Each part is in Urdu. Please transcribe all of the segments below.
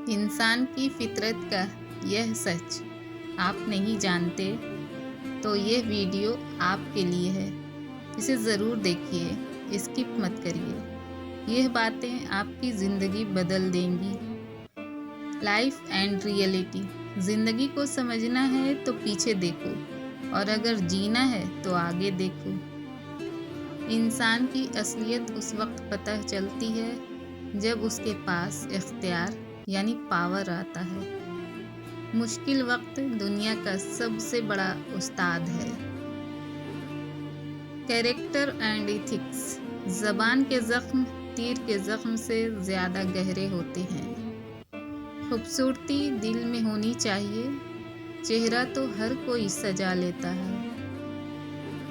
انسان کی فطرت کا یہ سچ آپ نہیں جانتے تو یہ ویڈیو آپ کے لیے ہے۔ اسے ضرور دیکھیے، اسکپ مت کریے۔ یہ باتیں آپ کی زندگی بدل دیں گی۔ Life and reality. زندگی کو سمجھنا ہے تو پیچھے دیکھو، اور اگر جینا ہے تو آگے دیکھو۔ انسان کی اصلیت اس وقت پتہ چلتی ہے جب اس کے پاس اختیار یعنی پاور آتا ہے۔ مشکل وقت دنیا کا سب سے بڑا استاد ہے۔ Character and ethics. زبان کے زخم تیر کے زخم سے زیادہ گہرے ہوتے ہیں۔ خوبصورتی دل میں ہونی چاہیے، چہرہ تو ہر کوئی سجا لیتا ہے۔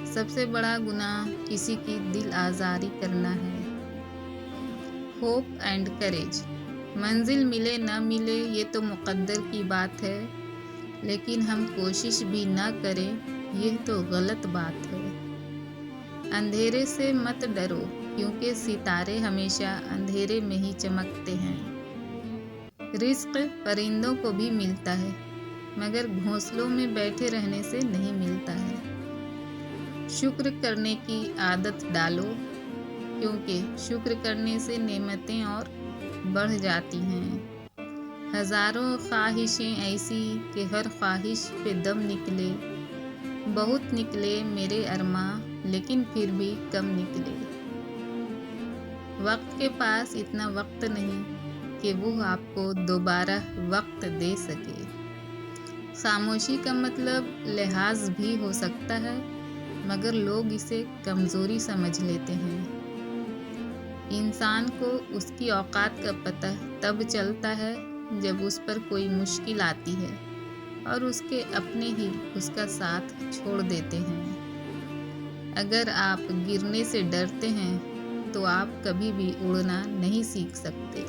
سب سے بڑا گناہ کسی کی دل آزاری کرنا ہے۔ Hope and courage. منزل ملے نہ ملے یہ تو مقدر کی بات ہے، لیکن ہم کوشش بھی نہ کریں یہ تو غلط بات ہے۔ اندھیرے سے مت ڈرو، کیونکہ ستارے ہمیشہ اندھیرے میں ہی چمکتے ہیں۔ رزق پرندوں کو بھی ملتا ہے، مگر گھونسلوں میں بیٹھے رہنے سے نہیں ملتا ہے۔ شکر کرنے کی عادت ڈالو، کیونکہ شکر کرنے سے نعمتیں اور بڑھ جاتی ہیں۔ ہزاروں خواہشیں ایسی کہ ہر خواہش پہ دم نکلے، بہت نکلے میرے ارماں لیکن پھر بھی کم نکلے۔ وقت کے پاس اتنا وقت نہیں کہ وہ آپ کو دوبارہ وقت دے سکے۔ خاموشی کا مطلب لحاظ بھی ہو سکتا ہے، مگر لوگ اسے کمزوری سمجھ لیتے ہیں۔ انسان کو اس کی اوقات کا پتہ تب چلتا ہے جب اس پر کوئی مشکل آتی ہے اور اس کے اپنے ہی اس کا ساتھ چھوڑ دیتے ہیں۔ اگر آپ گرنے سے ڈرتے ہیں تو آپ کبھی بھی اڑنا نہیں سیکھ سکتے۔